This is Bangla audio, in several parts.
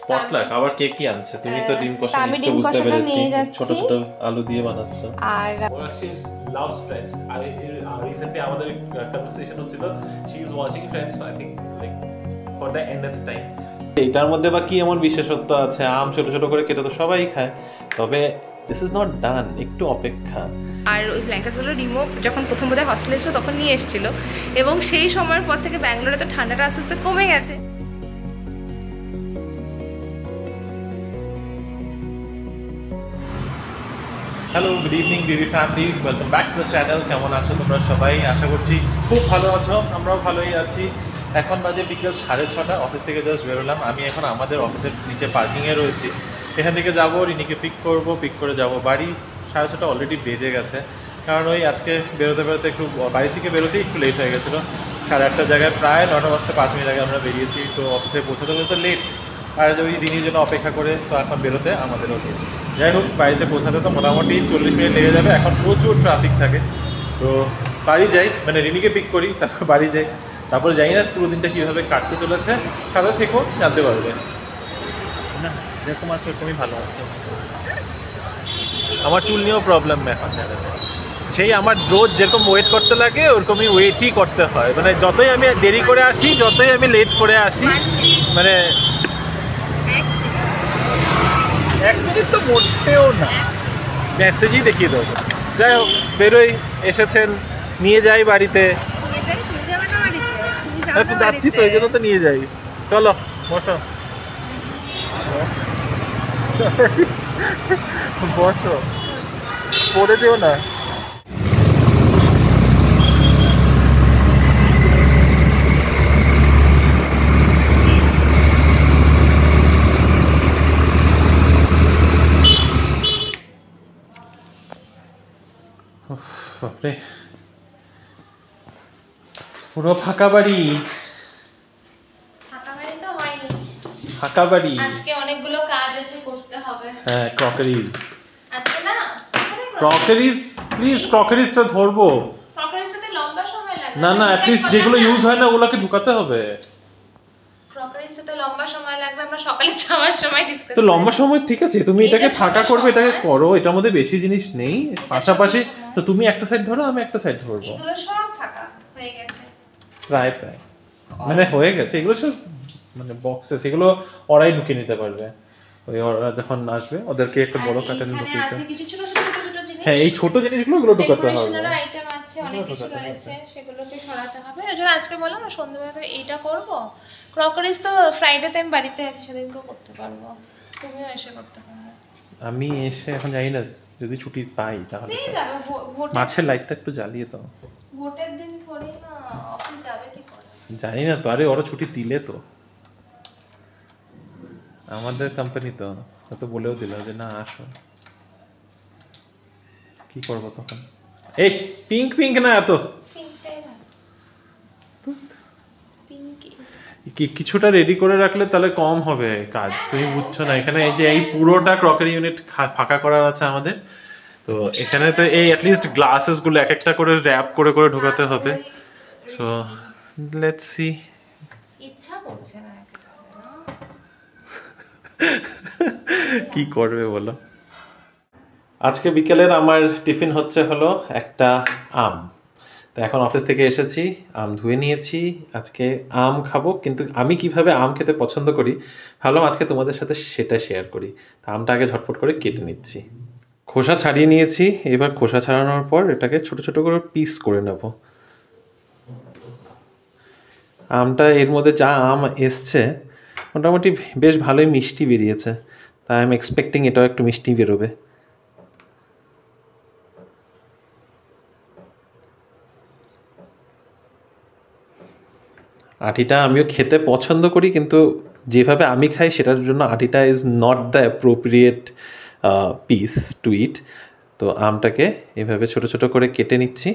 পটলাক আবার কে কি আনছে? তুমি তো ডিম কষা নিচ্ছ বুঝতে পেরেছি, ছোট ছোট আলু দিয়ে বানাচ্ছো। আর loves Friends. Recently আমাদের conversation হচ্ছিল, she is watching Friends, I think like for the nth time. এটার মধ্যে বা কি এমন বিশেষত্ব আছে? আম ছোট ছোট করে কেটে তো সবাই খায়, তবে দিস ইজ নট ডান, একটু অপেক্ষা। আর ওই ব্ল্যাঙ্কেটসগুলো রিমো যখন প্রথম বোধহয় হস্টেলে ছিল তখন নিয়ে এসেছিল, এবং সেই সময়ের পর থেকে ব্যাঙ্গালোরে তো ঠান্ডাটা আস্তে আস্তে কমে গেছে। Hello, good evening Bibi family, welcome back to the channel. কেমন আছো তোমরা সবাই? আশা করছি খুব ভালো আছো, আমরাও ভালোই আছি। এখন বাজে বিকেল 6:30, অফিস থেকে জাস্ট বেরোলাম। আমি এখন আমাদের অফিসের নিচে পার্কিংয়ে রয়েছি। এখান থেকে যাবো, রিনিকে পিক করব, পিক করে যাব বাড়ি। 6:30 অলরেডি বেজে গেছে, কারণ ওই আজকে বেরোতে বেরোতে একটু বাড়ি থেকে বেরোতেই একটু লেট হয়ে গেছিলো। 8:30 জায়গায় প্রায় 9টা বাজতে 5 মিনিট আগে আমরা বেরিয়েছি, তো অফিসে পৌঁছাতে পৌঁছাতে লেট। আর ওই রিনির জন্য অপেক্ষা করে তো এখন বেরোতে আমাদেরও লেট। যাই হোক, বাড়িতে পৌঁছাতে তো মোটামুটি 40 মিনিট লেগে যাবে। এখন প্রচুর ট্রাফিক থাকে, তো বাড়ি যাই, মানে রিনিকে পিক করি, তারপর বাড়ি যাই। তারপরে জানি না পুরো দিনটা কীভাবে কাটতে চলেছে, সাথে থেকেও জানতে পারবে। না, যেরকম আছে ওরকমই ভালো আছে। আমার চুল নিয়েও প্রবলেম এখন, সেই আমার রোজ যেরকম ওয়েট করতে লাগে ওরকমই ওয়েটই করতে হয়। মানে যতই আমি দেরি করে আসি, যতই আমি লেট করে আসি, মানে 1 মিনিট তো মোটেও না, মেসেজই দেখিয়ে দেবো। যাই হোক, বেরোই, এসেছেন, নিয়ে যাই বাড়িতে। যাচ্ছি তো, এই জন্য তো নিয়ে যাই। চলো বসো বসো, পড়ে যেও না। বাপরে, পুরো ফাঁকা বাড়ি। ফাঁকা বাড়ি, আজকে অনেকগুলো কাজ আছে, করতে হবে। হ্যাঁ, ক্রকারিজ। আজকে না ক্রকারিজ, প্লিজ ক্রকারিজটা ধরবো। ক্রকারিজটাতে লম্বা সময় লাগে না না, অ্যাটলিস্ট যেগুলো ইউজ হয় না ওগুলোকে ঢুকাতে হবে। ক্রকারিজটাতে লম্বা সময় লাগবে, আমরা সকালে যাওয়ার সময় ডিসকাস। তো লম্বা সময় ঠিক আছে, তুমি এটাকে ফাঁকা করবে, এটাকে করো, এটার মধ্যে বেশি জিনিস নেই। পাশাপাশি তো তুমি একটা সাইড ধরো, আমি একটা সাইড ধরবো। এগুলো সব ফাঁকা হয়ে গেছে প্রায় প্রায়, মানে হয়ে গেছে। এগুলো সব মানে বক্সে, সেগুলো ওরাই ঢুকিয়ে নিতে পারবে। ওই ওরা যখন আসবে ওদেরকে একটা বড় কার্টন ঢুকিয়ে দিতে। আছে কিছু ছোট ছোট জিনিস, হ্যাঁ, এই ছোট জিনিসগুলো এগুলো ঢুকাতে হবে। ডেকোরেশনাল আইটেম আছে, অনেক কিছু রয়েছে, সেগুলোকে সরাতে হবে। এজন্য আজকে বললাম না সন্ধ্যাবেলা এইটা করব। ক্রকারিজ তো ফ্রাইডেতে আমি বাড়িতে আছি, সেদিনকেও করতে পারবো, তুমিও এসে করতে পারবে। আমি এসে এখন জানি না, যদি ছুটি পাই তাহলে পেয়ে যাবে। মাছের লাইটটা একটু জ্বালিয়ে দাও। ভোটের দিন থোড়ি না অফিস যাবে কি করে, জানি না তো। আরে ওরা ছুটি দিলে তো, আমাদের কোম্পানি তো বলেও দিল যে না আসো, কি করবো তখন? এই পিঙ্ক পিঙ্ক না, এত পিঙ্কটাই ভালো। কিছুটা রেডি করে রাখলে তাহলে কম হবে কাজ। তুমি বুঝছো না, এখানে এই যে এই পুরোটা ক্রকারি ইউনিট ফাঁকা করার আছে আমাদের। তো এখানে তো এই অ্যাটলিস্ট গ্লাসেসগুলো এক একটা করে র্যাপ করে করে ঢোকাতে হবে। So let's see. ইচ্ছা করছে না কি করবে বলো? আজকে বিকেলের আমার টিফিন হলো একটা আম। তো এখন অফিস থেকে এসেছি, আম ধুয়ে নিয়েছি। আজকে আম খাবো, কিন্তু আমি কিভাবে আম খেতে পছন্দ করি ভাবলাম আজকে তোমাদের সাথে সেটা শেয়ার করি। তো আমটা আগে ঝটপট করে কেটে নিচ্ছি। খোসা ছাড়িয়ে নিয়েছি, এবার খোসা ছাড়ানোর পর এটাকে ছোট ছোট করে পিস করে নেব। আমটা এর মধ্যে যা আম এসছে মোটামুটি বেশ ভালোই মিষ্টি বেরিয়েছে, তাই আই এম এক্সপেক্টিং এটাও একটু মিষ্টি বেরোবে। আটিটা আমিও খেতে পছন্দ করি, কিন্তু যেভাবে আমি খাই সেটার জন্য আটিটা is not the appropriate piece to eat. তো আমটাকে এভাবে ছোট ছোট করে কেটে নিচ্ছি।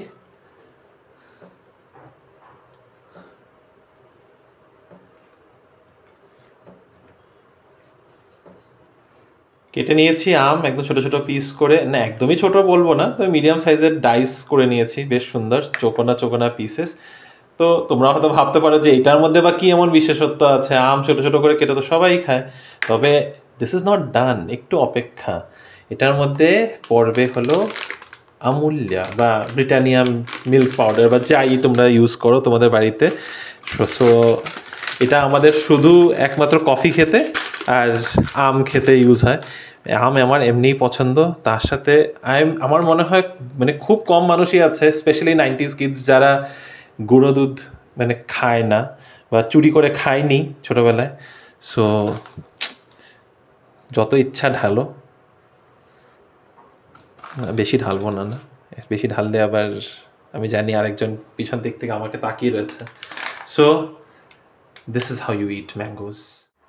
কেটে নিয়েছি আম একদম ছোট ছোট পিস করে, না একদমই ছোট বলবো না, তো মিডিয়াম সাইজের ডাইস করে নিয়েছি, বেশ সুন্দর চোকোনা চোকোনা পিসেস। তো তোমরা হয়তো ভাবতে পারো যে এটার মধ্যে বা কি এমন বিশেষত্ব আছে, আম ছোট ছোট করে কেটে তো সবাই খায়, তবে দিস ইজ নট ডান, একটু অপেক্ষা। এটার মধ্যে পড়বে হলো আমুল্যা বা ব্রিটানিয়া মিল্ক পাউডার বা যাই তোমরা ইউজ করো তোমাদের বাড়িতে। সো এটা আমাদের শুধু একমাত্র কফি খেতে আর আম খেতে ইউজ হয়। আম আমার এমনিই পছন্দ, তার সাথে আমার মনে হয় মানে খুব কম মানুষই আছে স্পেশালি 90s কিডস যারা গুঁড়ো দুধ মানে খায় না বা চুরি করে খায়নি ছোটোবেলায়। সো যত ইচ্ছা ঢালো, বেশি ঢালবো না, বেশি ঢাললে আবার আমি জানি আরেকজন পিছন দিক থেকে আমাকে তাকিয়ে রয়েছে। So this is how you eat mangoes.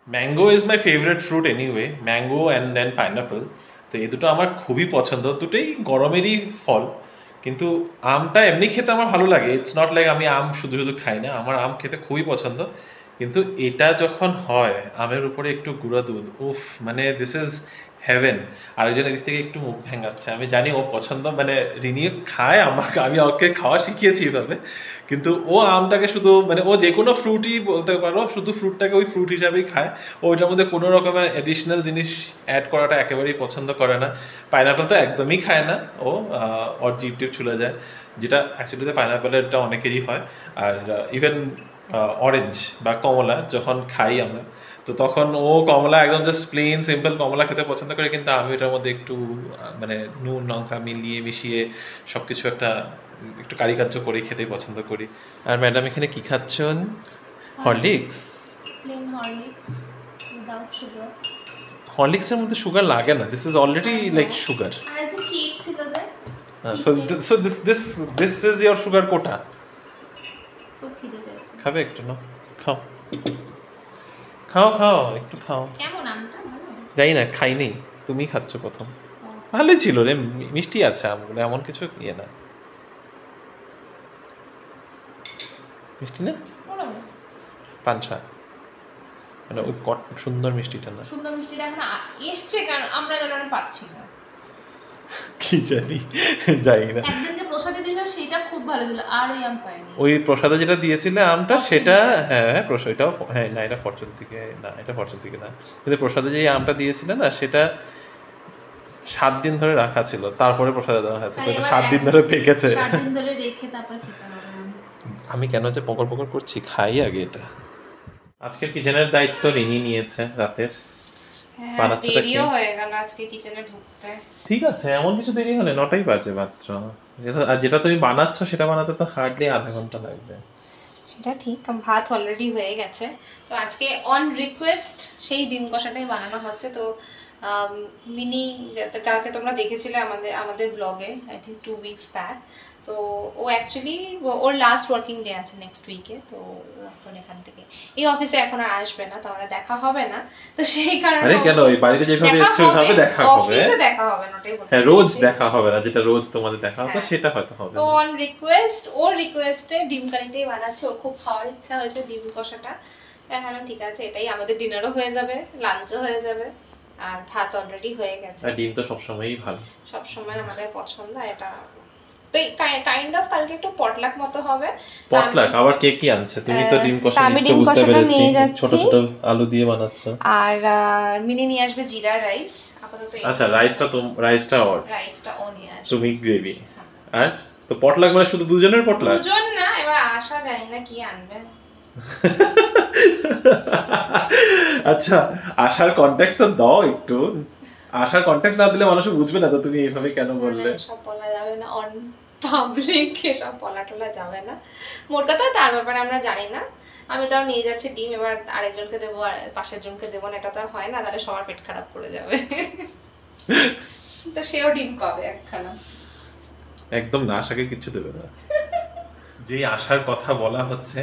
Mango is my favourite fruit anyway, mango and then pineapple. তো এই দুটো আমার খুবই পছন্দ, দুটোই গরমেরই ফল। কিন্তু আমটা এমনি খেতে আমার ভালো লাগে, ইটস নট লাইক আমি আম শুধু শুধু খাই না, আমার আম খেতে খুবই পছন্দ। কিন্তু এটা যখন হয় আমের উপরে একটু গুঁড়া দুধ, উফ, মানে দিস ইজ হেভেন। আরেকজনের দিক থেকে একটু মুখ ভেঙাচ্ছে, আমি জানি ও পছন্দ, মানে রিনি খায় আমাকে, আমি ওকে খাওয়া শিখিয়েছি এভাবে। কিন্তু ও আমটাকে শুধু মানে ও যে কোনো ফ্রুটই বলতে পারো, শুধু ফ্রুটটাকে ওই ফ্রুট হিসাবেই খায়। ও ওইটার মধ্যে কোনো রকমের অ্যাডিশনাল জিনিস অ্যাড করাটা একেবারেই পছন্দ করে না। পাইনাপল তো একদমই খায় না ও, ওর জিভ টিপ চলে যায়, যেটা অ্যাকচুয়ালিতে পাইনাপেলেরটা অনেকেরই হয়। আর ইভেন অরেঞ্জ বা কমলা যখন খাই আমরা, তো তখন ও কমলা একদম জাস্ট প্লেন সিম্পল কমলা খেতে পছন্দ করে, কিন্তু আমি ওটার মধ্যে একটু মানে নুন লঙ্কা মিশিয়ে সব কিছু একটু কারিকার্য করে খেতেই পছন্দ করি। আর ম্যাডাম এখানে কি খাচ্ছেন? Horlicks. Plain Horlicks without sugar. হরলিক্সের মধ্যে সুগার লাগে না, this is already like sugar. আর যে কেক ছিল যে, so this is your sugar quota. খুব খিদে পেয়েছে। খাবে একটু? না, খাও খাও খাও, একটু খাও। কেমন আমটা? ভালো? জানি না, খাইনি, তুমি খাচ্ছ প্রথম। ভালোই ছিল রে, মিষ্টি আছে আমগুলো, এমন কিছু ইয়ে না। মিষ্টি না, পাঞ্চা, মানে ওই সুন্দর মিষ্টিটা না। সুন্দর মিষ্টিটা এখন এসছে, কারণ আমরা যেন পাচ্ছি না। কি জানি, যাই না। একদিন যে প্রসাদে দিয়েছিল সেটা খুব ভালো ছিল, আর ওই আম পাইনি। ওই প্রসাদে যেটা দিয়েছিলে আমটা, সেটা হ্যাঁ এটাও হ্যাঁ, না এটা ফরচুন থেকে না, এটা ফরচুন থেকে না, কিন্তু প্রসাদে যে আমটা দিয়েছিলে না, সেটা 7 দিন ধরে রাখা ছিল, তারপরে প্রসাদে দেওয়া হয়েছে, তো এটা 7 দিন ধরে পেকেছে। 7 দিন ধরে রেখে তারপরে খেতে হবে। আমি কেন যে পকর পকর করছি, খাই আগে এটা। আজকের কিচেনের দায়িত্ব রিনি নিয়েছে রাতের। বানাচ্ছেটা কি? দেরিও হয়ে গেল আজকে কিচেনে ঢুকতে। ঠিক আছে, এমন কিছু দেরি হলে 9টাই বাজে মাত্র। আর যেটা তুমি বানাচ্ছ সেটা বানাতে তো হার্ডলি আধা ঘন্টা লাগবে। সেটা ঠিক, ভাত অলরেডি হয়ে গেছে। তো আজকে অন রিকোয়েস্ট সেই ডিম কষাটাই বানানো হচ্ছে। তো মিনি যাকে তোমরা দেখেছিলে আমাদের ব্লগে, আই থিঙ্ক 2 weeks ব্যাক, তো ও অ্যাকচুয়ালি ওর লাস্ট ওয়ার্কিং ডে আছে নেক্সট উইকে। তো এখন এখান থেকে এই অফিসে এখন আর আসবে না, তো আমাদের দেখা হবে না। তো সেই কারণে আরে কেন, এই বাড়িতে যেভাবে এসেছো ওইভাবে দেখা হবে। অফিসে দেখা হবে না, ওটাই বলতে। হ্যাঁ, রোজ দেখা হবে না, যেটা রোজ তোমাদের দেখা হতো সেটা হয়তো হবে। তো অন রিকোয়েস্ট, ওর রিকোয়েস্টে ডিম কারিটাই বানাচ্ছে। ও খুব খাওয়ার ইচ্ছা হয়েছে ডিম কষাটা। হ্যাঁ ঠিক আছে, এটাই আমাদের ডিনারও হয়ে যাবে, লাঞ্চও হয়ে যাবে, আর ভাত অলরেডি হয়ে গেছে। আর ডিম তো সবসময়ই ভালো, সবসময় আমাদের পছন্দ এটা। তো কাইন্ড অফ কালকে একটু পটলাক মতো হবে। পটলাক আবার কে কি আনছে? তুমি তো ডিম কষা নিচ্ছ, বুঝতে পেরেছি, ছোট ছোট আলু দিয়ে বানাচ্ছ। আর মিনি নিয়ে আসবে জিরা রাইস আপাতত। আচ্ছা, রাইসটা ও নিয়ে আসবে, তুমি গ্রেভি। আর তো পটলাক মানে শুধু দুজনের পটলাক? দুজন না, এবার আশা জানি না কি আনবে। আচ্ছা, আশার কনটেক্সটটা দাও একটু। আশার কনটেক্সট না দিলে মানুষ বুঝবে না, তো তুমি এইভাবে কেন বললে? সব বলা যাবে না অন পাবলিক, সব বলা টলা যাবে না। মোট কথা তার ব্যাপারে আমরা জানি না। আমি তাও নিয়ে যাচ্ছি ডিম, এবার আরেকজনকে দেবো আর পাশের জনকে দেবো না, এটা তো আর হয় না, তাহলে সবার পেট খারাপ করে যাবে। তো সেও ডিম পাবে একখানা। একদম না, আশাকে কিছু দেবে না। যেই আশার কথা বলা হচ্ছে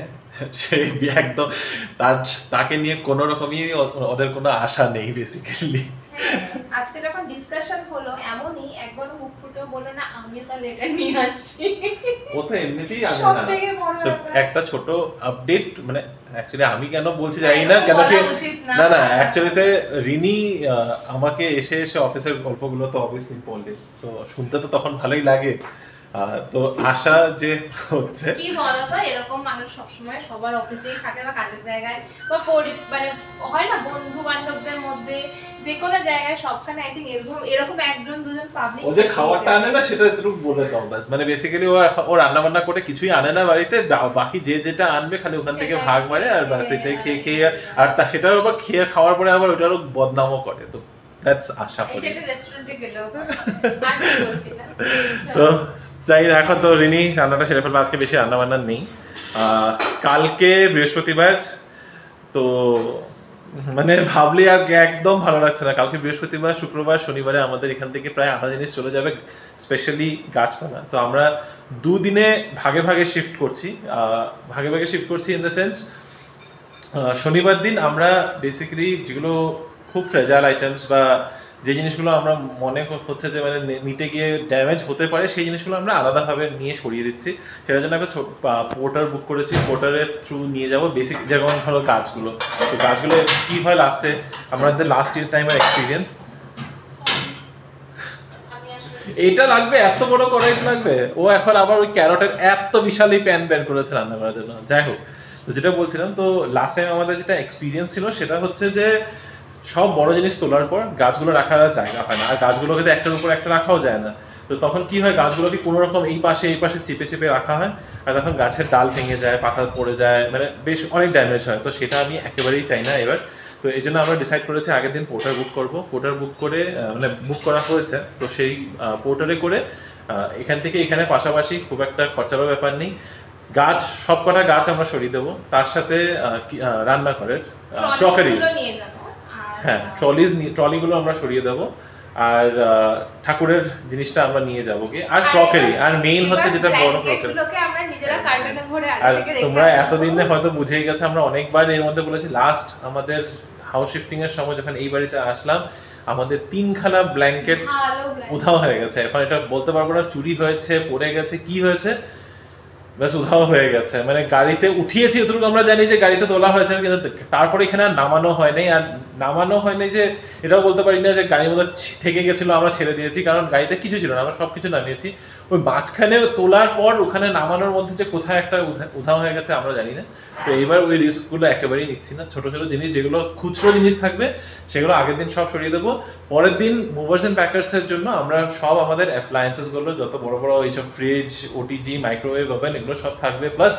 সেই একদম তাকে নিয়ে কোনো রকমই ওদের কোনো আশা নেই বেসিক্যালি। আজকে যখন ডিসকাশন হলো, এমনই একবার মুখ ফুটেও বললো না আমি তাহলে এটা নিয়ে আসি। ও তো এমনিতেই আনে না। একটা ছোট আপডেট, মানে অ্যাকচুয়ালি আমি কেন বলছি জানি না, কেন কি না অ্যাকচুয়ালিতে রিনি আমাকে এসে অফিসের গল্পগুলো তো অবভিয়াসলি বলে, তো শুনতে তো তখন ভালোই লাগে। তো আশা যে হচ্ছে কি বলতো, এরকম মানুষ সবসময় সবার অফিসেই থাকে বা কাজের জায়গায় বা মানে হয় না বন্ধু বান্ধবদের মধ্যে যে কোনো জায়গায় সবখানে আই থিঙ্ক এরকম একজন দুজন পাবলিক ও যে খাবারটা আনে না সেটা একটু বলে দাও বাস। মানে বেসিক্যালি ও রান্না বান্না করে কিছুই আনে না বাড়িতে, বাকি যে যেটা আনবে খালি ওখান থেকে ভাগ মারে আর বাস এটাই খেয়ে খেয়ে আর সেটার আবার খাওয়ার পরে আবার ওটারও বদনামও করে। তো দ্যাটস আশা করি। সেটা রেস্টুরেন্টে গেলেও আর কি বলছি না। তো যাই এখন তো রিনি রান্নাটা সেরে ফেলবে, আজকে বেশি রান্না বান্না নেই। কালকে বৃহস্পতিবার, তো মানে ভাবলে আর একদম ভালো লাগছে না। কালকে বৃহস্পতিবার, শুক্রবার, শনিবারে আমাদের এখান থেকে প্রায় আধা জিনিস চলে যাবে, স্পেশালি গাছপালা। তো আমরা দুদিনে ভাগে ভাগে শিফট করছি, ইন দ্য সেন্স শনিবার দিন আমরা বেসিক্যালি যেগুলো খুব ফ্রেজাইল আইটেমস বা যে জিনিসগুলো আমরা মনে হচ্ছে যে মানে নিতে গিয়ে ড্যামেজ হতে পারে সেই জিনিসগুলো আমরা আলাদাভাবে নিয়ে সরিয়ে দিচ্ছি। সেটার জন্য একটা পোর্টার বুক করেছি, পোর্টারের থ্রু নিয়ে যাব। বেসিক যেমন ধরো গাছগুলো, তো গাছগুলো কী হয় লাস্টে আমাদের লাস্ট ইয়ার টাইমের এক্সপিরিয়েন্স, এইটা লাগবে, এত বড় কড়াই লাগবে। ও এখন আবার ওই ক্যারটের এত বিশালই প্যান করেছে রান্না করার জন্য। যাই হোক, তো যেটা বলছিলাম, তো লাস্ট টাইম আমাদের যেটা এক্সপিরিয়েন্স ছিল সেটা হচ্ছে যে সব বড় জিনিস তোলার পর গাছগুলো রাখার জায়গা হয় না, আর গাছগুলোকে তো একটার উপর একটা রাখাও যায় না। তো তখন কি হয়, গাছগুলোকে কোনো রকম এই পাশে চেপে চেপে রাখা হয়, আর তখন গাছের ডাল ভেঙে যায়, পাতা পড়ে যায়, মানে বেশ অনেক ড্যামেজ হয়। তো সেটা আমি একেবারেই চাই না এবার। তো এই জন্য আমরা ডিসাইড করেছি আগের দিন পোর্টার বুক করবো। পোর্টার বুক করে মানে বুক করা হয়েছে, তো সেই পোর্টারে করে এখান থেকে এখানে পাশাপাশি খুব একটা খরচারও ব্যাপার নেই। গাছ সব কটা গাছ আমরা সরিয়ে দেবো, তার সাথে রান্নাঘরের ক্রকারিজ, হ্যাঁ ট্রলিগুলো আমরা সরিয়ে দেবো, আর ঠাকুরের জিনিসটা আমরা নিয়ে যাবো কি, আর ক্রকারি, আর মেইন হচ্ছে যেটা বড় ক্রকারি। আর তোমরা এতদিনে হয়তো বুঝেই গেছো, আমরা অনেকবার এর মধ্যে বলেছি, লাস্ট আমাদের হাউস শিফটিং এর সময় যখন এই বাড়িতে আসলাম আমাদের 3খানা ব্ল্যাঙ্কেট উধাও হয়ে গেছে। এখন এটা বলতে পারবো না চুরি হয়েছে, পড়ে গেছে, কি হয়েছে, ব্যাস উধাও হয়ে গেছে। মানে গাড়িতে উঠিয়েছি এতটুকু আমরা জানি যে গাড়িতে তোলা হয়েছে, কিন্তু তারপরে এখানে আর নামানো হয়নি। আর নামানো হয়নি যে এটাও বলতে পারি না যে গাড়ির মধ্যে থেকে গেছিলো আমরা ছেড়ে দিয়েছি, কারণ গাড়িতে কিছু ছিল না, আমরা সব কিছু নামিয়েছি। ওই মাঝখানে তোলার পর ওখানে নামানোর মধ্যে যে কোথায় একটা উধাও হয়ে গেছে আমরা জানি না। তো এইবার ওই রিস্কগুলো একেবারেই নিচ্ছি না। ছোট ছোট জিনিস যেগুলো খুচরো জিনিস থাকবে সেগুলো আগের দিন সব সরিয়ে দেবো। পরের দিন মুভার্স এন্ড প্যাকার্সের জন্য আমরা সব আমাদের অ্যাপ্লায়েন্সেসগুলো যত বড় বড় এইসব ফ্রিজ, ওটিজি, মাইক্রোওয়েভ, ওভেন এগুলো সব থাকবে, প্লাস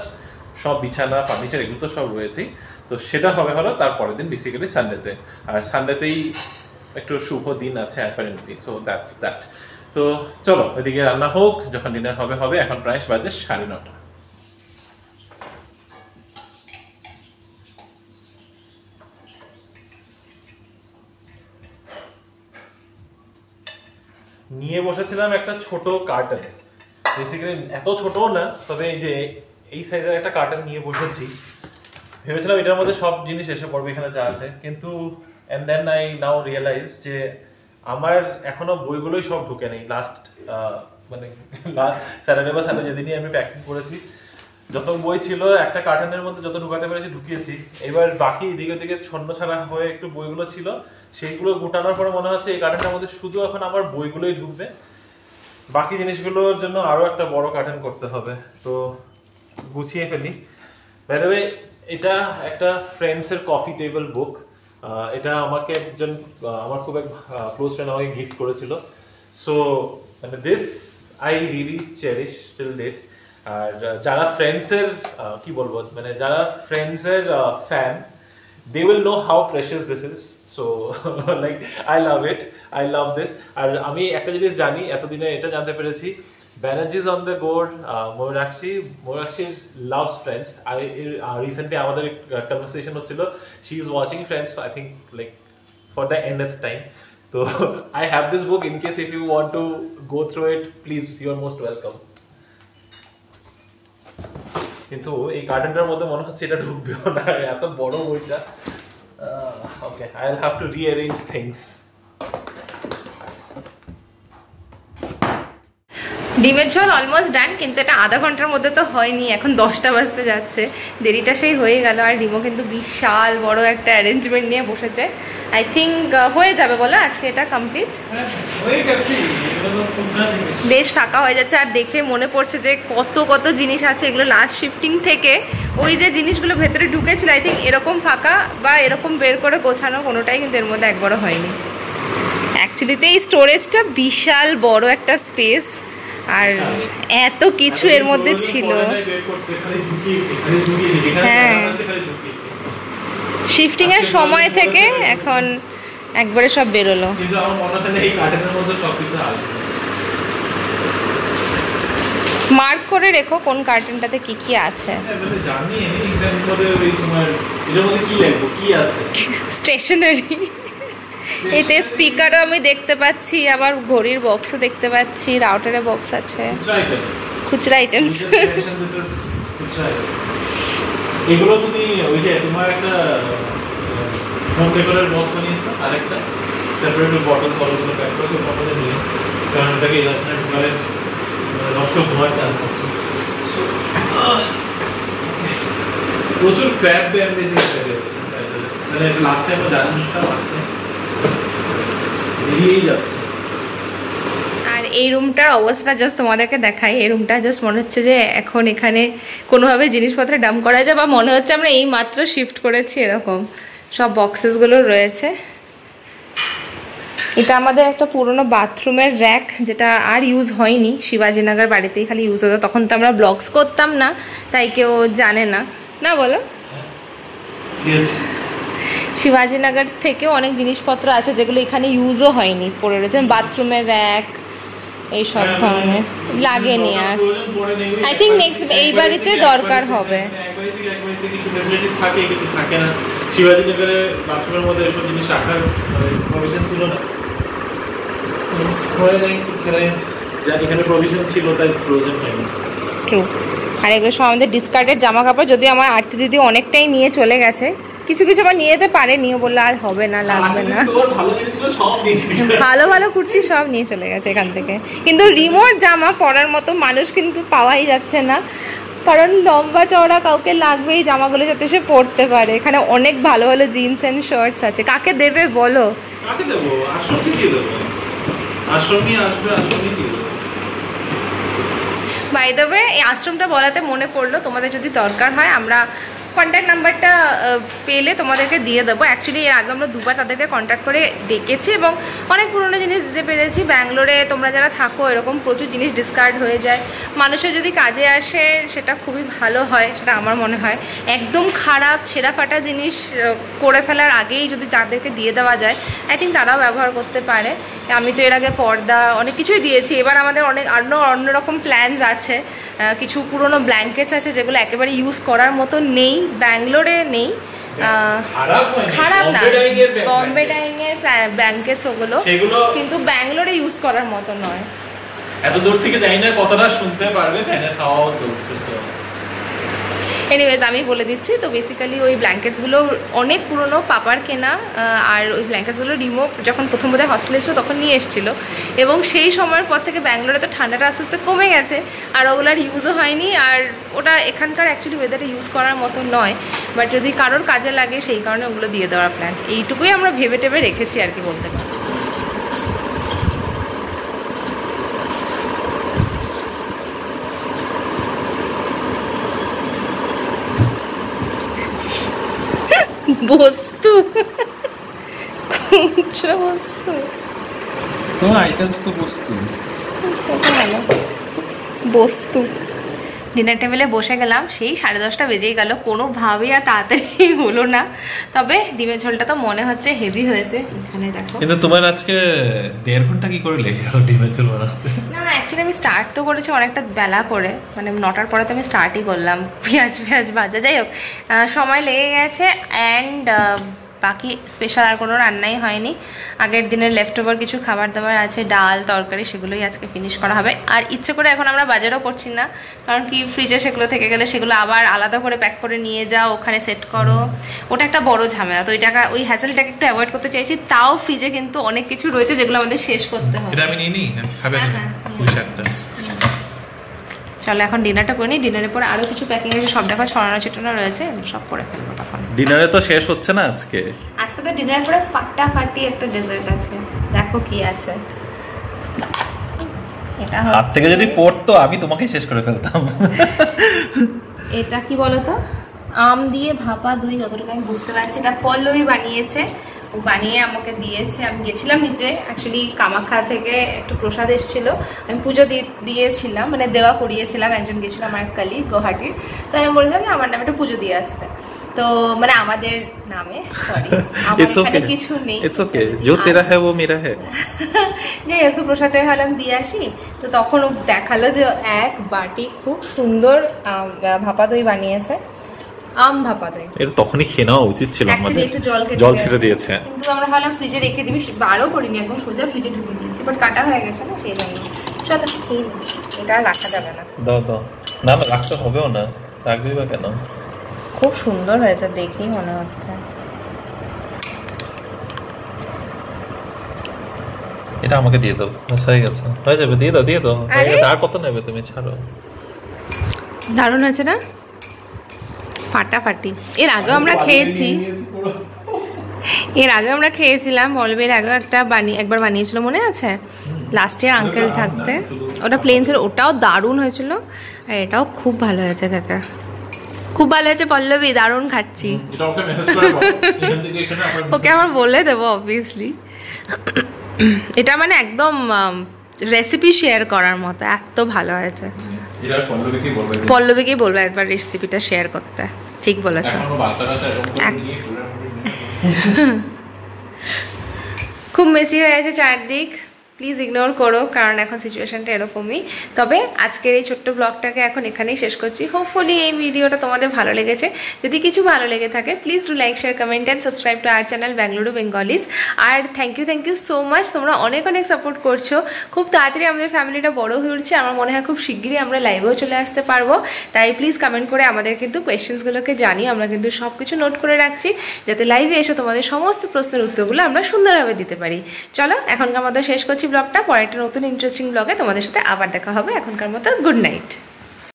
সব বিছানা, ফার্নিচার এগুলো তো সব রয়েছেই। তো সেটা হলো তার পরের দিন, বেসিক্যালি সানডেতে। আর সানডেতেই একটু শুভ দিন আছে অ্যাপারেন্টলি, সো দ্যাটস দ্যাট। তো চলো এদিকে রান্না হোক, যখন ডিনার হবে। এখন প্রায় বাজে 9:30। নিয়ে বসেছিলাম একটা ছোট কার্টন, বেসিক্যালি এত ছোটও না, তবে এই যে এই সাইজের একটা কার্টন নিয়ে বসেছি। ভেবেছিলাম এটার মধ্যে সব জিনিস এসে পড়বে এখানে যা আছে, কিন্তু and then I now realise যে আমার এখনো বইগুলোই সব ঢুকে নেই। লাস্ট মানে স্যাটারডে বা সানডে যেদিনই আমি প্যাকিং করেছি, যত বই ছিল একটা কার্টনের মধ্যে যত ঢুকাতে পেরেছি ঢুকিয়েছি। এবার বাকি এদিকে ওদিকে ছন্ন ছাড়া হয়ে একটু বইগুলো ছিল, সেইগুলো গোটানোর পরে মনে হচ্ছে এই কার্টনটার মধ্যে শুধু এখন আমার বইগুলোই ঢুকবে। বাকি জিনিসগুলোর জন্য আরও একটা বড় কার্টন করতে হবে, তো গুছিয়ে ফেলি। বাই দ্য ওয়ে, এটা একটা ফ্রেন্ডসের কফি টেবিল বুক। এটা আমাকে একজন আমার খুব এক ক্লোজ ফ্রেন্ড আমাকে গিফট করেছিল। সো মানে this I really cherish till date. আর যারা ফ্রেন্ডসের কি বলবো, মানে যারা ফ্রেন্ডসের fan, they will know how precious this is. So like I love this. আর আমি একটা জিনিস জানি, এতদিনে এটা জানতে পেরেছি, Banerjees on the board, Morakshi loves Friends. Recently আমাদের conversation হচ্ছিল, she is watching Friends, I think like for the nth time. So I have this book in case if you want to go through it, please, you are most welcome. কিন্তু এই কার্টনটার মধ্যে মনে হচ্ছে এটা ঢুকবেও না, এত বড় বইটা। Okay, I will have to rearrange things. ডিমের ঝোল অলমোস্ট ডান, কিন্তু এটা আধা ঘন্টার মধ্যে তো হয়নি, এখন 10টা বাজতে যাচ্ছে, দেরিটা সেই হয়ে গেল। আর ডিমও কিন্তু বিশাল বড় একটা অ্যারেঞ্জমেন্ট নিয়ে বসেছে। আই থিঙ্ক হয়ে যাবে বলো আজকে এটা কমপ্লিট। বেশ ফাঁকা হয়ে যাচ্ছে, আর দেখে মনে পড়ছে যে কত কত জিনিস আছে এগুলো লাস্ট শিফটিং থেকে ওই যে জিনিসগুলো ভেতরে ঢুকেছিল, আই থিঙ্ক এরকম ফাঁকা বা এরকম বের করে গোছানো কোনোটাই কিন্তু এর মধ্যে একবারও হয়নি। অ্যাকচুয়ালিতে এই স্টোরেজটা বিশাল বড় একটা স্পেস, আর এত কিছু এর মধ্যে ছিল। হ্যাঁ, শিফটিং এর সময় থেকে এখন একবারে সব বেরোলো। মার্ক করে রেখো কোন কার্টুনটাতে কি কি আছে। স্টেশনারি, এতে স্পিকারও আমি দেখতে পাচ্ছি, আবার ঘড়ির বক্সও দেখতে পাচ্ছি, রাউটারের বক্স আছে, খুচরা আইটেমস। এগুলো তুমি ওই যে তোমার একটা হোম ডেকোরের বক্স বানিয়েছো, আর একটা সেপারেট বটল সলগুলো প্যাক করে ওর মধ্যে নিয়ে, কারণ এটাকে ইলেকট্রনিক ডিভাইস নষ্ট হওয়ার চান্স আছে। প্রচুর ক্র্যাপ ব্যান্ডেজিং হয়ে গেছে, মানে লাস্ট টাইম জার্নিটা আছে এড়িয়েই যাচ্ছে। আর এই রুমটার অবস্থা জাস্ট তোমাদেরকে দেখাই। এই রুমটা জাস্ট মনে হচ্ছে যে এখন এখানে কোনোভাবে জিনিসপত্র ডাম্প করা যায়, বা মনে হচ্ছে আমরা এই মাত্র শিফট করেছি, এরকম সব বক্সেসগুলো রয়েছে। এটা আমাদের একটা পুরনো বাথরুমের র্যাক, যেটা আর ইউজ হয়নি, শিবাজীনগর বাড়িতেই খালি ইউজ হতো, তখন তো আমরা ব্লগস করতাম না, তাই কেউ জানে না, না বলো? শিবাজীনগর থেকেও অনেক জিনিসপত্র আছে যেগুলো এখানে ইউজও হয়নি, পড়ে রয়েছে, বাথরুমের র্যাক এইসব ধরনের লাগেনি। আর আই থিঙ্ক নেক্সট এই বাড়িতে দরকার হবে। শিবাজীনগরে বাথরুমের মধ্যে এসব জিনিস রাখার প্রভিশন ছিল না, এখানে প্রভিশন ছিল, তাই প্রয়োজন হয়নি। ট্রু। আর এগুলো সব আমাদের ডিসকার্ডের জামা কাপড়, যদিও আমার আরতি দিদি অনেকটাই নিয়ে চলে গেছে, কিছু কিছু আবার নিয়ে যেতে পারে, নিয়ে বললো আর হবে না, লাগবে না। ভালো ভালো কুর্তি সব নিয়ে চলে গেছে এখান থেকে, কিন্তু রিমোট জামা পরার মতো মানুষ কিন্তু পাওয়াই যাচ্ছে না, কারণ লম্বা চওড়া কাউকে লাগবে এই জামাগুলো যাতে সে পরতে পারে। এখানে অনেক ভালো ভালো জিন্স অ্যান্ড শার্টস আছে, কাকে দেবে বলো? কাকে দেবো? আশ্রমকে দিয়ে দেবো, আশ্রমই আসবে, আশ্রমই দিয়ে দেবো। বাই দ্য ওয়ে, এই আশ্রমটা বলাতে মনে পড়লো, তোমাদের যদি দরকার হয় আমরা কন্ট্যাক্ট নাম্বারটা পেলে তোমাদেরকে দিয়ে দেবো। অ্যাকচুয়ালি এর আগে আমরা দুবার তাদেরকে কন্ট্যাক্ট করে ডেকেছি এবং অনেক পুরনো জিনিস দিতে পেরেছি। ব্যাঙ্গালোরে তোমরা যারা থাকো এরকম প্রচুর জিনিস ডিসকার্ড হয়ে যায়, মানুষের যদি কাজে আসে সেটা খুবই ভালো হয়, সেটা আমার মনে হয়। একদম খারাপ ছেঁড়া ফাটা জিনিস করে ফেলার আগেই যদি তাদেরকে দিয়ে দেওয়া যায়, আই থিঙ্ক তারাও ব্যবহার করতে পারে। আমি তো এর আগে পর্দা অনেক কিছুই দিয়েছি, এবার আমাদের অনেক অন্যরকম প্ল্যানস আছে। কিছু পুরনো ব্ল্যাঙ্কেটস আছে যেগুলো একেবারে ইউজ করার মতো নেই, ব্যাঙ্গালোরে নেই, খারাপ না, বম্বে ডাইং এর ব্ল্যাঙ্কেটস ওগুলো, কিন্তু ব্যাঙ্গালোরে ইউজ করার মতো নয়। এত দূর থেকে জানি না কতটা শুনতে পারবে, ফ্যানের হাওয়াও চলছে। এনিওয়েজ আমি বলে দিচ্ছি, তো বেসিক্যালি ওই ব্ল্যাঙ্কেটসগুলো অনেক পুরনো, পাপার কেনা, আর ওই ব্ল্যাঙ্কেটসগুলো রিমুভ যখন প্রথম বোধহয় হস্টেলে ছিল তখন নিয়ে এসেছিলো, এবং সেই সময়ের পর থেকে ব্যাঙ্গালোরে তো ঠান্ডাটা আস্তে আস্তে কমে গেছে, আর ওগুলো আর ইউজও হয়নি, আর ওটা এখানকার অ্যাকচুয়ালি ওয়েদারে ইউজ করার মতো নয়, বাট যদি কারোর কাজে লাগে সেই কারণে ওগুলো দিয়ে দেওয়ার প্ল্যান। এইটুকুই আমরা ভেবে টেবে রেখেছি আর কি বলতে পারি। বস্তু, খুচরো বস্তু, তোমার আইটেমস তো বস্তু, ভালো বস্তু। ডিনার টেবিলে বসে গেলাম, সেই 10:30 বেজেই গেল, কোনোভাবেই আর তাড়াতাড়ি হলো না। তবে ডিমের ঝোলটা তো মনে হচ্ছে হেভি হয়েছে। এখানে দেখো, কিন্তু তোমার আজকে 1.5 ঘন্টা কি করে লেগে গেল ডিমের ঝোল বানাতে? না অ্যাকচুয়ালি আমি স্টার্ট তো করেছি অনেকটা বেলা করে, মানে 9টার পরে তো আমি স্টার্টই করলাম, পেঁয়াজ ভাজা, যাই হোক সময় লেগে গেছে। অ্যান্ড বাকি স্পেশাল আর কোনো রান্নাই হয়নি, আগের দিনের লেফট ওভার কিছু খাবার দাবার আছে, ডাল তরকারি, সেগুলোই আজকে ফিনিশ করা হবে। আর ইচ্ছে করে এখন আমরা বাজারও করছি না, কারণ কি ফ্রিজে সেগুলো থেকে গেলে সেগুলো আবার আলাদা করে প্যাক করে নিয়ে যাও, ওখানে সেট করো, ওটা একটা বড় ঝামেলা। তো ওই হ্যাসেলটাকে একটু অ্যাভয়েড করতে চাইছি। তাও ফ্রিজে কিন্তু অনেক কিছু রয়েছে যেগুলো আমাদের শেষ করতে হবে। এটা আমি নিয়ে নিই, খাবেন পুঁই শাকটা। চলো এখন ডিনারটা করে নিই, ডিনারের পরে আরও কিছু প্যাকিং আছে, সব দেখো ছড়ানো ছিটানো রয়েছে, সব করে ফেলবো তখন। ডিনারে তো শেষ হচ্ছে না আজকে, আজকে তো ডিনারের পরে ফাটাফাটি একটা ডেজার্ট আছে, দেখো কি আছে। এটা হাত থেকে যদি পড়তো আমি তোমাকে শেষ করে ফেলতাম। এটা কি বলতো, আম দিয়ে ভাপা দই, যতটুকু আমি বুঝতে পারছি এটা পল্লবী বানিয়েছে, ও বানিয়ে আমাকে দিয়েছে। আমি গেছিলাম নিচে, অ্যাকচুয়ালি কামাখ্যা থেকে একটু প্রসাদ এসেছিল, আমি পুজো দিয়েছিলাম, মানে দেওয়া করিয়েছিলাম, একজন গেছিল আমার এক কালি গুয়াহাটির, তো আমি বললাম যে আমার নামে একটা পুজো দিয়ে আসতে, তো মানে আমাদের নামে, সরি আমার এখানে কিছু নেই, ইটস ওকে, जो तेरा है वो मेरा है। যাই একটু প্রসাদে হলাম দিয়ে আসি, তো তখন ও দেখালো যে এক বাটি খুব সুন্দর ভাপা দই বানিয়েছে, আম ভাপা দই। এটা তখনই খেয়ে নেওয়া উচিত ছিল আমাদের, একটু জল ছেড়ে দিয়েছে, কিন্তু আমরা ভাবলাম ফ্রিজে রেখে দিবি, বারও করিনি, একদম সোজা ফ্রিজে ঢুকিয়ে দিয়েছি, বাট কাটা হয়ে গেছে না সেই জন্য। চলো খেয়ে নিই, এটা আর রাখা যাবে না। দাও দাও, না না রাখতে হবেও না, রাখবি বা কেন। খুব সুন্দর হয়েছে দেখেই মনে হচ্ছে। এটা আমাকে দিয়ে দাও, হয়ে গেছে, হয়ে যাবে, দিয়ে দাও দিয়ে দাও, হয়ে গেছে, আর কত নেবে তুমি, ছাড়ো। দারুণ হয়েছে না, ফাটাফাটি। এর আগেও আমরা খেয়েছিলাম, বলবের আগেও একবার বানিয়েছিল মনে আছে, লাস্ট ইয়ার আঙ্কেল থাকতে, ওটা প্লেন ছিল, ওটাও দারুণ হয়েছিল, আর এটাও খুব ভালো হয়েছে খেতে, খুব ভালো হয়েছে পল্লবী, দারুণ খাচ্ছি। ওকে আমার বলে দেবো অবভিয়াসলি, এটা মানে একদম রেসিপি শেয়ার করার মতো, এত ভালো হয়েছে। পল্লবীকেই বলবো একবার রেসিপিটা শেয়ার করতে, ঠিক বলেছো। খুব মেসি হয়ে আছে চারদিক, প্লিজ ইগনোর করো, কারণ এখন সিচুয়েশনটা এরকমই। তবে আজকের এই ছোট্ট ব্লগটাকে এখন এখানেই শেষ করছি। হোপফুলি এই ভিডিওটা তোমাদের ভালো লেগেছে, যদি কিছু ভালো লেগে থাকে please do like, share, comment and subscribe to our channel Bengaluru Bengalis. আর থ্যাংক ইউ সো মাচ, তোমরা অনেক অনেক সাপোর্ট করছো, খুব তাড়াতাড়ি আমাদের ফ্যামিলিটা বড় হয়ে উঠছে, আমার মনে হয় খুব শিগগিরই আমরা লাইভেও চলে আসতে পারবো। তাই প্লিজ কমেন্ট করে আমাদের কিন্তু কোয়েশ্চেন্সগুলোকে জানিয়ে, আমরা কিন্তু সব কিছু নোট করে রাখছি, যাতে লাইভে এসে তোমাদের সমস্ত প্রশ্নের উত্তরগুলো আমরা সুন্দরভাবে দিতে পারি। চলো এখনকার মতো শেষ করছি ব্লগটা, পরে একটা নতুন ইন্টারেস্টিং ব্লগে তোমাদের সাথে আবার দেখা হবে। এখনকার মতো গুড নাইট।